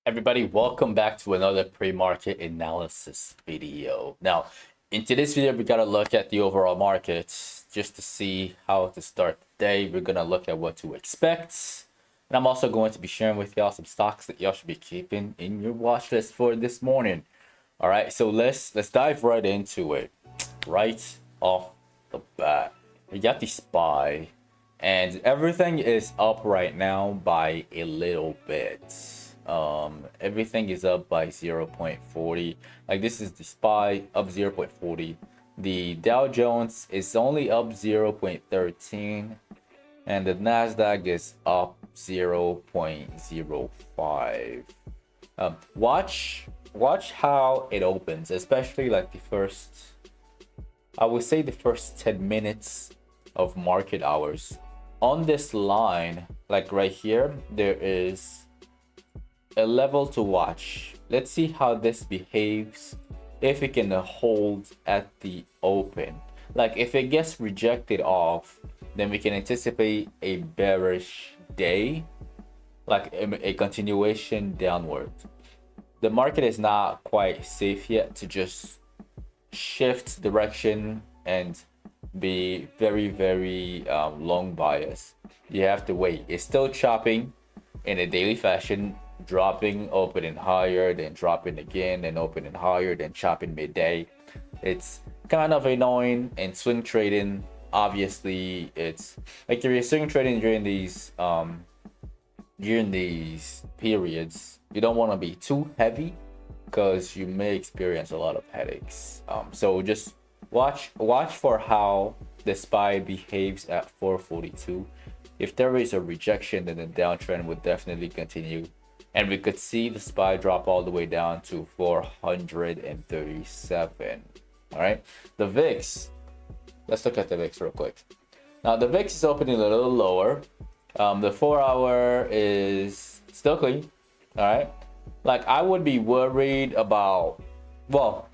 Everybody, welcome back to another pre-market analysis video. Now, in today's video, we got to look at the overall market just to see how to start the day. We're going to look at what to expect. And I'm also going to be sharing with y'all some stocks that y'all should be keeping in your watch list for this morning. All right, so let's dive right into it. Right off the bat, we got the SPY, and everything is up right now by a little bit. Everything is up by 0.40. Like, this is the SPY up 0.40. The Dow Jones is only up 0.13, and the Nasdaq is up 0.05. Watch how it opens, especially like I would say the first 10 minutes of market hours. On this line, like right here, there is a level to watch. Let's see how this behaves, if it can hold at the open. Like, if it gets rejected off, then we can anticipate a bearish day, like a continuation downward. The market is not quite safe yet to just shift direction and be very long bias. You have to wait. It's still chopping in a daily fashion, dropping, opening higher, then dropping again, then opening higher, then chopping midday. It's kind of annoying. And swing trading, obviously, it's like if you're swing trading during these periods, you don't want to be too heavy because you may experience a lot of headaches. So just watch for how the SPY behaves at 442. If there is a rejection, then the downtrend would definitely continue, and we could see the SPY drop all the way down to 437. All right, the VIX. Let's look at the VIX real quick. Now the VIX is opening a little lower. The 4-hour is still clean. All right, like, I would be worried about, well,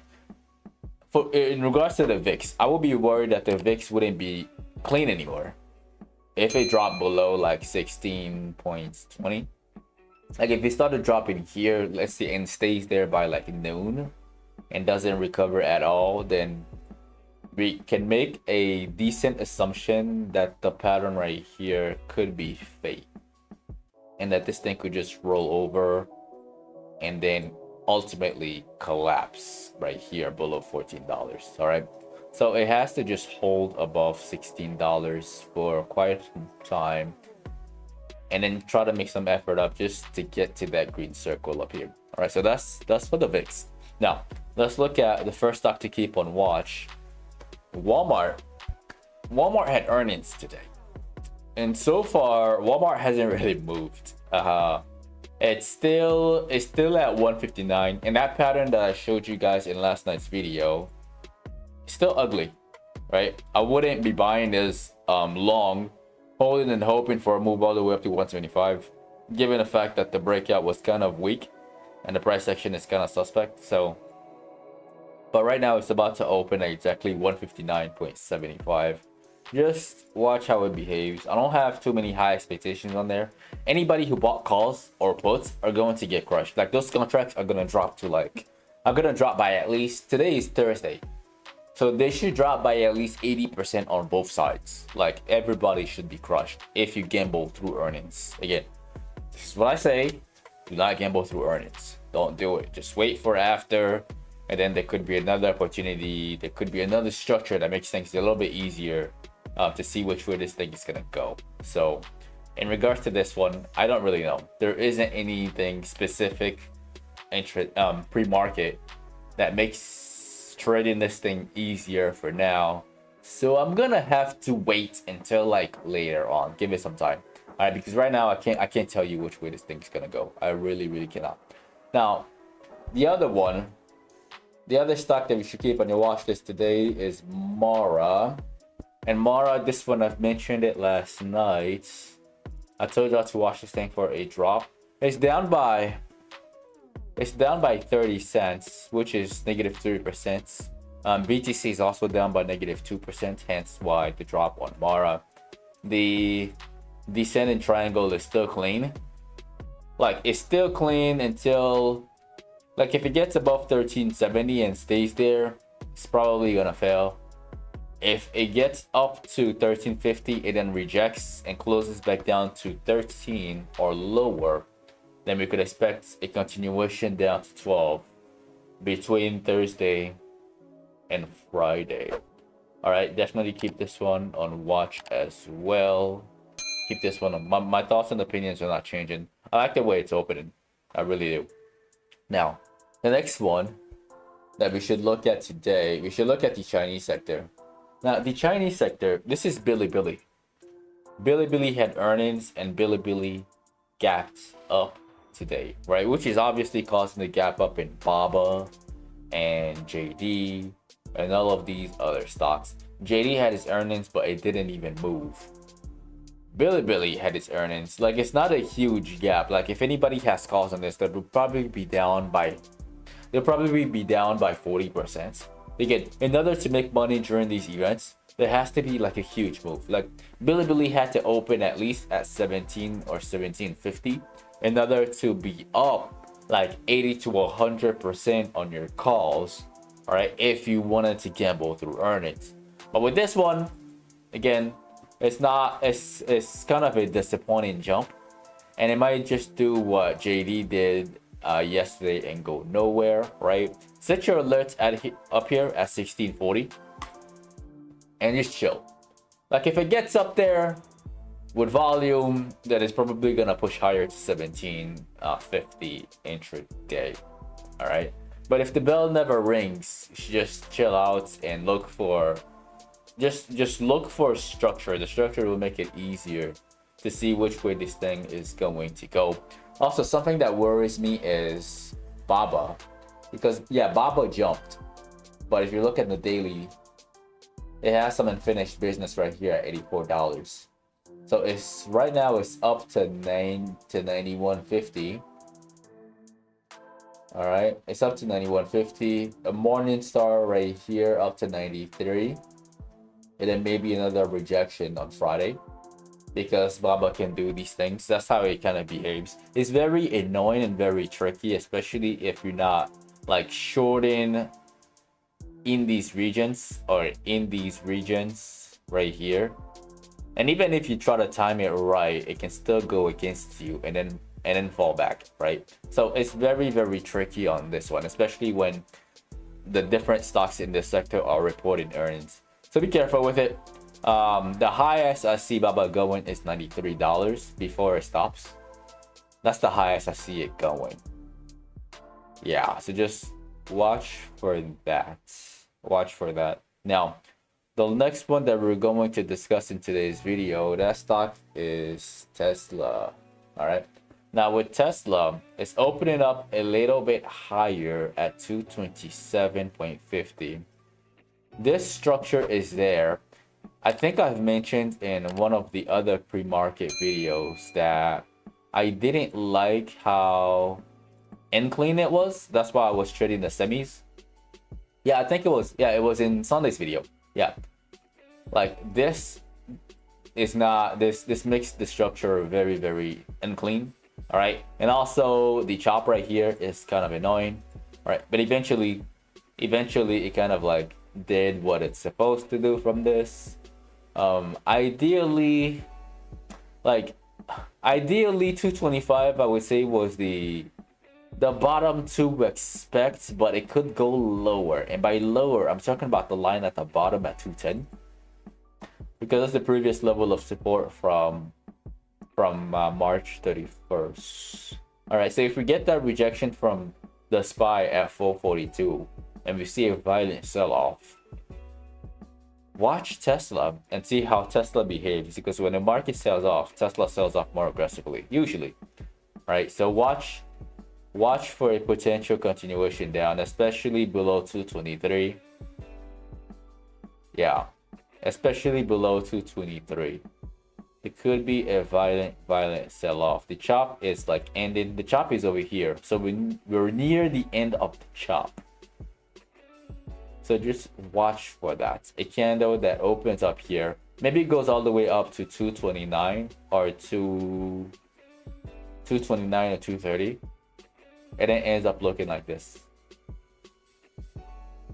in regards to the VIX, I would be worried that the VIX wouldn't be clean anymore if it dropped below like 16.20. Like, if it started dropping here, let's say, and stays there by like noon and doesn't recover at all, then we can make a decent assumption that the pattern right here could be fake, and that this thing could just roll over and then ultimately collapse right here below $14. All right, so it has to just hold above $16 for quite some time, and then try to make some effort up just to get to that green circle up here. All right, so that's for the VIX. Now let's look at the first stock to keep on watch. Walmart had earnings today, and so far Walmart hasn't really moved. It's still at 159, and that pattern that I showed you guys in last night's video is still ugly, right? I wouldn't be buying this long, holding and hoping for a move all the way up to 175, given the fact that the breakout was kind of weak and the price action is kind of suspect. So, but right now it's about to open at exactly 159.75. Just watch how it behaves. I don't have too many high expectations on there. Anybody who bought calls or puts are going to get crushed. Like, those contracts are gonna drop to by at least, today is Thursday, so they should drop by at least 80% on both sides. Like, everybody should be crushed if you gamble through earnings. Again, this is what I say: do not gamble through earnings. Don't do it. Just wait for after, and then there could be another opportunity. There could be another structure that makes things a little bit easier to see which way this thing is gonna go. So, in regards to this one, I don't really know. There isn't anything specific pre-market that makes trading this thing easier for now. So I'm gonna have to wait until like later on. Give it some time. All right, because right now I can't tell you which way this thing's gonna go. I really cannot. Now, the other stock that we should keep on your watch list today is Mara. And Mara, this one, I've mentioned it last night. I told y'all to watch this thing for a drop. It's down by 30 cents, which is negative 3%. BTC is also down by negative 2%, hence why the drop on Mara. The descending triangle is still clean. like it's still clean until, like, if it gets above 1370 and stays there, it's probably gonna fail. If it gets up to 1350, it then rejects and closes back down to 13 or lower, then we could expect a continuation down to 12 between Thursday and Friday. All right, definitely keep this one on watch as well. Keep this one on. My thoughts and opinions are not changing. I like the way it's opening. I really do. Now, the next one that we should look at today, we should look at the Chinese sector. Now, the Chinese sector, this is Bilibili. Bilibili had earnings and Bilibili gapped up today, right? Which is obviously causing the gap up in Baba and JD and all of these other stocks. JD had its earnings, but it didn't even move. Bilibili had its earnings. Like, it's not a huge gap. Like, if anybody has calls on this, they'll probably be down by 40%. Again, in order to make money during these events, there has to be like a huge move. Like, Bilibili had to open at least at 17 or 1750 in order to be up like 80 to 100% on your calls, all right, if you wanted to gamble through earnings. But with this one, again, it's kind of a disappointing jump, and it might just do what JD did yesterday and go nowhere, right? Set your alerts up here at 1640 and just chill. Like, if it gets up there with volume, that is probably gonna push higher to 1750 intraday. All right, but if the bell never rings, just chill out and look for just look for structure. The structure will make it easier to see which way this thing is going to go. Also, something that worries me is Baba, because yeah, Baba jumped, but if you look at the daily, it has some unfinished business right here at $84. So it's right now it's up to 91.50. All right, it's up to 91.50. A morning star right here up to 93, and then maybe another rejection on Friday, because Baba can do these things. That's how it kind of behaves. It's very annoying and very tricky, especially if you're not like shorting in these regions or in these regions right here. And even if you try to time it right, it can still go against you and then fall back, right? So it's very, very tricky on this one, especially when the different stocks in this sector are reporting earnings. So be careful with it. The highest I see Baba going is $93 before it stops. That's the highest I see it going. Yeah, so just watch for that. Watch for that. Now, the next one that we're going to discuss in today's video, that stock is Tesla. All right. Now with Tesla, it's opening up a little bit higher at 227.50. This structure is there. I think I've mentioned in one of the other pre-market videos that I didn't like how unclean it was. That's why I was trading the semis. Yeah, I think it was. Yeah, it was in Sunday's video. Yeah, like this is not this makes the structure very, very unclean. All right, and also the chop right here is kind of annoying. All right, but eventually it kind of like did what it's supposed to do from this. Ideally 225 I would say was the bottom to expect, but it could go lower, and by lower I'm talking about the line at the bottom at 210, because that's the previous level of support from March 31st. All right, so if we get that rejection from the SPY at 442 and we see a violent sell-off, watch Tesla and see how Tesla behaves, because when the market sells off, Tesla sells off more aggressively usually. All right, so watch for a potential continuation down, especially below 223. Yeah, especially below 223. It could be a violent sell-off. The chop is like ending. The chop is over here, so we're near the end of the chop. So just watch for that. A candle that opens up here, maybe it goes all the way up to 229 or 2 229 or 230, and it ends up looking like this.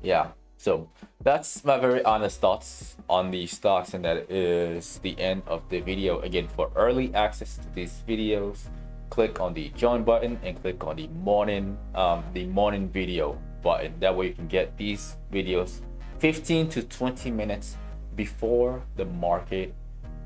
Yeah, so that's my very honest thoughts on these stocks, and that is the end of the video. Again, for early access to these videos, click on the join button and click on the morning video button. That way you can get these videos 15 to 20 minutes before the market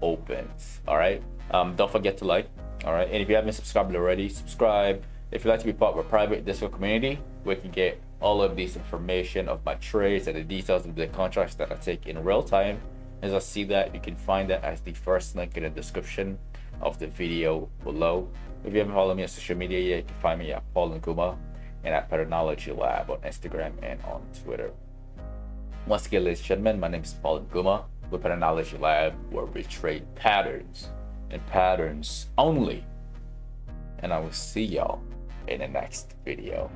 opens. All right, don't forget to like. All right, and if you haven't subscribed already, subscribe. If you'd like to be part of a private Discord community where you can get all of this information of my trades and the details of the contracts that I take in real time as I see that, you can find that as the first link in the description of the video below. If you haven't followed me on social media yet, you can find me at NGumah and at Patternology Lab on Instagram and on Twitter. Once again, ladies and gentlemen, my name is NGumah with Patternology Lab, where we trade patterns and patterns only. And I will see y'all in the next video.